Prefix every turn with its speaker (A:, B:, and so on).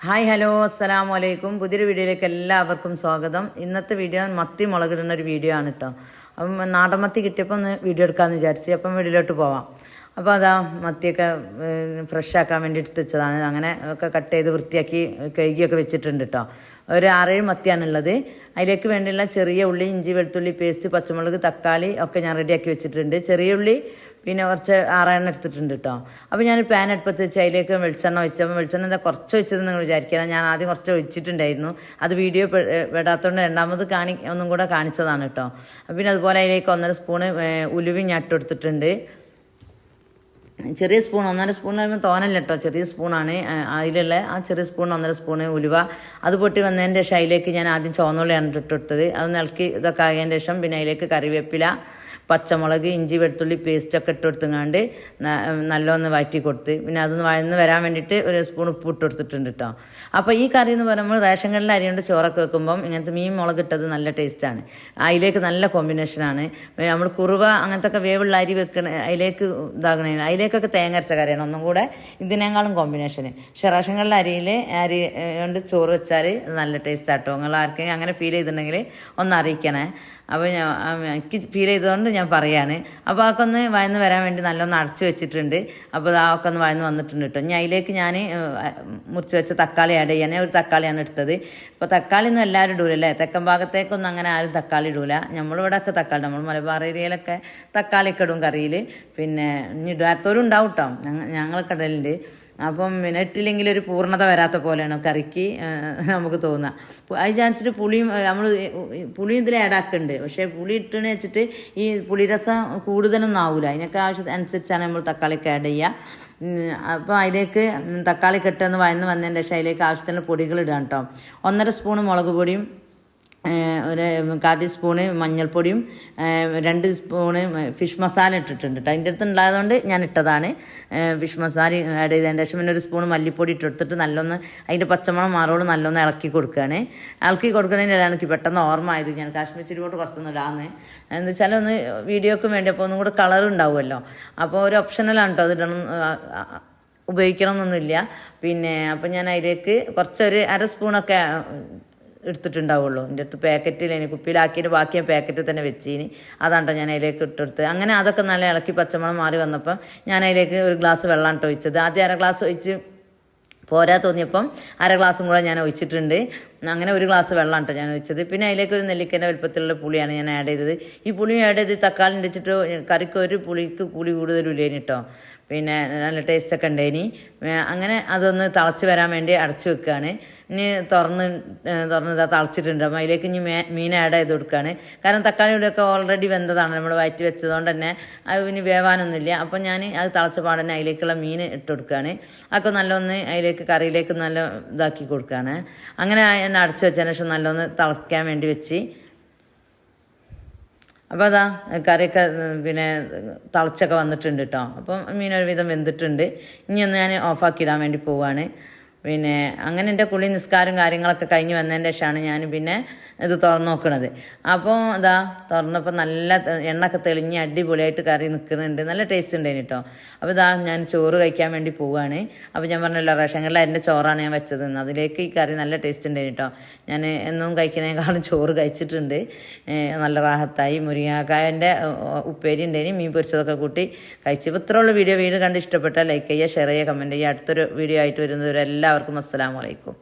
A: Hi hello അസ്സലാമു അലൈക്കും. പുതിയൊരു വീഡിയോയിലേക്ക് എല്ലാവർക്കും സ്വാഗതം. ഇന്നത്തെ വീഡിയോ മത്തി മുളകിടുന്ന ഒരു വീഡിയോ ആണ് കേട്ടോ. അപ്പം നാടൻ മത്തി കിട്ടിയപ്പോൾ ഒന്ന് വീഡിയോ എടുക്കാമെന്ന് വിചാരിച്ചു. അപ്പം വീഡിയോയിലോട്ട് പോവാം. അപ്പോൾ അതാ മത്തിയൊക്കെ ഫ്രഷ് ആക്കാൻ വേണ്ടി എടുത്ത് വെച്ചതാണ്. അങ്ങനെ ഒക്കെ കട്ട് ചെയ്ത് വൃത്തിയാക്കി കഴുകിയൊക്കെ വെച്ചിട്ടുണ്ട് കേട്ടോ. ഒരു 6-7 മത്തിയാണുള്ളത്. അതിലേക്ക് വേണ്ടിയുള്ള ചെറിയ ഉള്ളി, ഇഞ്ചി, വെളുത്തുള്ളി പേസ്റ്റ്, പച്ചമുളക്, തക്കാളി ഒക്കെ ഞാൻ റെഡിയാക്കി വെച്ചിട്ടുണ്ട്. ചെറിയ ഉള്ളി പിന്നെ കുറച്ച് 6 എണ്ണം എടുത്തിട്ടുണ്ട് കേട്ടോ. അപ്പോൾ ഞാൻ പാൻ അടുപ്പത്ത് വെച്ച് അതിലേക്ക് വെളിച്ചെണ്ണ ഒഴിച്ചപ്പോൾ വെളിച്ചെണ്ണ എന്താ കുറച്ച് ഒഴിച്ചതെന്ന് നിങ്ങൾ വിചാരിക്കണം. ഞാൻ ആദ്യം കുറച്ച് ഒഴിച്ചിട്ടുണ്ടായിരുന്നു. അത് വീഡിയോ പെടാത്തതുകൊണ്ട് രണ്ടാമത് ഒന്നും കൂടെ കാണിച്ചതാണ് കേട്ടോ. പിന്നെ അതുപോലെ അതിലേക്ക് 1.5 സ്പൂണ് ഉലുവയും ഞാൻ ഇട്ടെടുത്തിട്ടുണ്ട്. ചെറിയ സ്പൂൺ 1.5 സ്പൂൺ പറയുമ്പോൾ തോനല്ല കേട്ടോ, ചെറിയ സ്പൂണാണ്. അതിലുള്ള ആ ചെറിയ സ്പൂൺ 1.5 സ്പൂണ് ഉലുവ. അത് പൊട്ടി വന്നതിൻ്റെ ശേഷം അതിലേക്ക് ഞാൻ ആദ്യം ചുവന്നുള്ളിയാണ് ഇട്ടെടുത്തത്. അത് നിലക്കി ഇതൊക്കെ ആയതിൻ്റെ ശേഷം പിന്നെ അതിലേക്ക് കറിവേപ്പില, പച്ചമുളക്, ഇഞ്ചി, വെളുത്തുള്ളി പേസ്റ്റൊക്കെ ഇട്ടെടുത്തങ്ങാണ്ട് നല്ലൊന്ന് വഴറ്റി കൊടുത്ത് പിന്നെ അതൊന്ന് വഴന്ന് വരാൻ വേണ്ടിയിട്ട് 1 സ്പൂൺ ഉപ്പ് ഇട്ട് കൊടുത്തിട്ടുണ്ട് കേട്ടോ. അപ്പോൾ ഈ കറി എന്ന് പറയുമ്പോൾ റേഷൻ കടലിൽ അരി കൊണ്ട് ചോറൊക്കെ വെക്കുമ്പം ഇങ്ങനത്തെ മീൻ മുളക് ഇട്ടത് നല്ല ടേസ്റ്റാണ്. അതിലേക്ക് നല്ല കോമ്പിനേഷനാണ്. നമ്മൾ കുറുവ അങ്ങനത്തെ ഒക്കെ വേവുള്ള അരി വെക്കണ അതിലേക്ക് ഇതാകണേ, അതിലേക്കൊക്കെ തേങ്ങ അരച്ച കറിയാണ് ഒന്നും കൂടെ ഇതിനേക്കാളും കോമ്പിനേഷന്. പക്ഷേ റേഷൻ കടലിൽ അരി കൊണ്ട് ചോറ് വെച്ചാൽ നല്ല ടേസ്റ്റ് ആട്ടോ. നിങ്ങൾ ആർക്കെങ്കിലും അങ്ങനെ ഫീൽ ചെയ്തിട്ടുണ്ടെങ്കിൽ ഒന്ന് അറിയിക്കണേ. അപ്പോൾ എനിക്ക് ഫീൽ ചെയ്തതുകൊണ്ട് ഞാൻ പറയാണ്. അപ്പോൾ അതൊക്കെ ഒന്ന് വഴന്ന് വരാൻ വേണ്ടി നല്ലൊന്ന് അടച്ചു വെച്ചിട്ടുണ്ട്. അപ്പോൾ അതൊക്കെ ഒന്ന് വഴന്ന് വന്നിട്ടുണ്ട് കേട്ടോ. ഇനി അതിലേക്ക് ഞാൻ മുറിച്ച് വെച്ച തക്കാളി ആഡ് ചെയ്യാൻ ഒരു തക്കാളിയാണ് എടുത്തത്. ഇപ്പോൾ തക്കാളി ഒന്നും എല്ലാവരും ഇടൂലല്ലേ, തെക്കൻ ഭാഗത്തേക്കൊന്നും അങ്ങനെ ആരും തക്കാളി ഇടൂല. നമ്മളിവിടെയൊക്കെ തക്കാളി, നമ്മൾ മലബാർ ഏരിയയിലൊക്കെ തക്കാളിയൊക്കെ ഇടും കറിയിൽ. പിന്നെ ഇനി ഇടാത്തവരും ഉണ്ടാവും കേട്ടോ, ഞങ്ങളൊക്കെ ഇടലുണ്ട്. അപ്പം പിന്നെ ഇട്ടില്ലെങ്കിൽ ഒരു പൂർണ്ണത വരാത്ത പോലെയാണ് കറിക്ക് നമുക്ക് തോന്നുക. അത് ചാൻസിട്ട് പുളിയും പുളി ഇതിൽ ആഡാക്കുന്നുണ്ട്. പക്ഷേ പുളി ഇട്ടെന്ന് വെച്ചിട്ട് ഈ പുളിരസം കൂടുതലൊന്നും ആവില്ല. അതിനൊക്കെ അനുസരിച്ചാണ് നമ്മൾ തക്കാളിക്ക് ആഡ് ചെയ്യുക. അപ്പോൾ അതിലേക്ക് തക്കാളി കെട്ടെന്ന് വഴന്ന് വന്നതിൻ്റെ ശേഷം അതിലേക്ക് ആവശ്യത്തിന് പൊടികൾ ഇടാം കേട്ടോ. 1.5 സ്പൂണ് മുളക് പൊടിയും, ഒരു 1/4 സ്പൂണ് മഞ്ഞൾപ്പൊടിയും, 2 സ്പൂണ് ഫിഷ് മസാല ഇട്ടിട്ടുണ്ട് കേട്ടോ. അതിൻ്റെ അടുത്ത് ഉണ്ടായതുകൊണ്ട് ഞാൻ ഇട്ടതാണ്. ഫിഷ് മസാല ആഡ് ചെയ്തതിൻ്റെ ശേഷം പിന്നെ 1 സ്പൂണ് മല്ലിപ്പൊടി ഇട്ടെടുത്തിട്ട് നല്ലൊന്ന് അതിൻ്റെ പച്ചമണം മാറോട് നല്ലൊന്ന് ഇളക്കി കൊടുക്കുകയാണ്. ഇളക്കി കൊടുക്കുന്നതിൻ്റെ എനിക്ക് പെട്ടെന്ന് ഓർമ്മ ആയത് ഞാൻ കാശ്മീർ ചിരിപോട്ട് കുറച്ചൊന്നും ഇടാന്ന്. എന്താ വെച്ചാൽ ഒന്ന് വീഡിയോക്ക് വേണ്ടി അപ്പോൾ ഒന്നും കൂടെ കളർ ഉണ്ടാവുമല്ലോ. അപ്പോൾ ഒരു ഓപ്ഷനലാണ് കേട്ടോ, അതിടണം ഉപയോഗിക്കണമെന്നൊന്നുമില്ല. പിന്നെ അപ്പം ഞാൻ അതിലേക്ക് കുറച്ചൊരു 1/2 സ്പൂണൊക്കെ എടുത്തിട്ടുണ്ടാവുള്ളൂ. എൻ്റെ അടുത്ത് പാക്കറ്റിൽ എനിക്ക് കുപ്പിയിലാക്കിയിട്ട് ബാക്കി ഞാൻ പാക്കറ്റിൽ തന്നെ വെച്ചിന്. അതാണ്ടോ ഞാൻ അതിലേക്ക് ഇട്ടെടുത്ത്. അങ്ങനെ അതൊക്കെ നല്ല ഇളക്കി പച്ചമണം മാറി വന്നപ്പം ഞാൻ അതിലേക്ക് 1 ഗ്ലാസ് വെള്ളമാണ് ഒഴിച്ചത്. ആദ്യം 1/2 ഗ്ലാസ് ഒഴിച്ച് പോരാ തോന്നിയപ്പം 1/2 ഗ്ലാസും കൂടെ ഞാൻ ഒഴിച്ചിട്ടുണ്ട്. അങ്ങനെ 1 ഗ്ലാസ് വെള്ളമാണ് ഞാൻ ഒഴിച്ചത്. പിന്നെ അതിലേക്ക് ഒരു നെല്ലിക്കൻ്റെ വലുപ്പത്തിലുള്ള പുളിയാണ് ഞാൻ ആഡ് ചെയ്തത്. ഈ പുളി ആഡ് ചെയ്ത് തക്കാളി ഇടിച്ചിട്ട് കറിക്ക് ഒരു പുളിക്ക് പുളി കൂടുതലില്ലേനി കേട്ടോ. പിന്നെ നല്ല ടേസ്റ്റൊക്കെ ഉണ്ടേനി. അങ്ങനെ അതൊന്ന് തിളച്ച് വരാൻ വേണ്ടി അടച്ച് വെക്കുകയാണ്. ഇനി തുറന്ന് തിളച്ചിട്ടുണ്ട്. അപ്പോൾ അതിലേക്ക് ഇനി മീൻ ആഡ് ചെയ്ത് കൊടുക്കുകയാണ്. കാരണം തക്കാളിയുടെയൊക്കെ ഓൾറെഡി വെന്തതാണ്, നമ്മൾ വയറ്റി വെച്ചതുകൊണ്ട് തന്നെ അത് ഇനി വേവാനൊന്നുമില്ല. അപ്പോൾ ഞാൻ അത് തിളച്ച പാടന്നെ അതിലേക്കുള്ള മീൻ ഇട്ട് കൊടുക്കുകയാണ്. അതൊക്കെ നല്ലൊന്ന് അതിലേക്ക് കറിയിലേക്ക് നല്ല ഇതാക്കി കൊടുക്കുകയാണ്. അങ്ങനെ എന്നെ അടച്ച് വെച്ചതിന് ശേഷം നല്ലൊന്ന് തിളയ്ക്കാൻ വേണ്ടി വെച്ച്. അപ്പോൾ അതാ കറിയൊക്കെ പിന്നെ തിളച്ചൊക്കെ വന്നിട്ടുണ്ട് കേട്ടോ. അപ്പം മീൻ ഒരുവിധം വെന്തിട്ടുണ്ട്. ഇനി ഒന്ന് ഞാൻ ഓഫാക്കി ഇടാൻ വേണ്ടി പോവുകയാണ്. പിന്നെ അങ്ങനെ എൻ്റെ കുളി നിസ്കാരം കാര്യങ്ങളൊക്കെ കഴിഞ്ഞ് വന്നതിൻ്റെ ശേഷമാണ് ഞാൻ പിന്നെ ഇത് തുറന്ന് നോക്കണത്. അപ്പോൾ ഇതാ തുറന്നപ്പോൾ നല്ല എണ്ണയൊക്കെ തെളിഞ്ഞ് അടിപൊളിയായിട്ട് കറി നിൽക്കുന്നുണ്ട്. നല്ല ടേസ്റ്റ് ഉണ്ടായിന് കേട്ടോ. അപ്പോൾ ഇതാ ഞാൻ ചോറ് കഴിക്കാൻ വേണ്ടി പോവുകയാണ്. അപ്പോൾ ഞാൻ പറഞ്ഞല്ലോ റേഷൻ കടലിൽ എൻ്റെ ചോറാണ് ഞാൻ വെച്ചത്. അതിലേക്ക് ഈ കറി നല്ല ടേസ്റ്റ് ഉണ്ടായിന് കേട്ടോ. ഞാൻ എന്നും കഴിക്കുന്നതിനേക്കാളും ചോറ് കഴിച്ചിട്ടുണ്ട്. നല്ല റാഹത്തായി. മുരിങ്ങാക്കായൻ്റെ ഉപ്പേരി ഉണ്ടായിന്, മീൻ പൊരിച്ചതൊക്കെ കൂട്ടി കഴിച്ചപ്പോൾ ഇത്രയുള്ള വീഡിയോ കണ്ട് ഇഷ്ടപ്പെട്ടാൽ ലൈക്ക് ചെയ്യുക, ഷെയർ ചെയ്യുക, കമൻറ്റ് ചെയ്യുക. അടുത്തൊരു വീഡിയോ ആയിട്ട് വരുന്നവരെല്ലാവർക്കും അസ്സലാമു അലൈക്കും.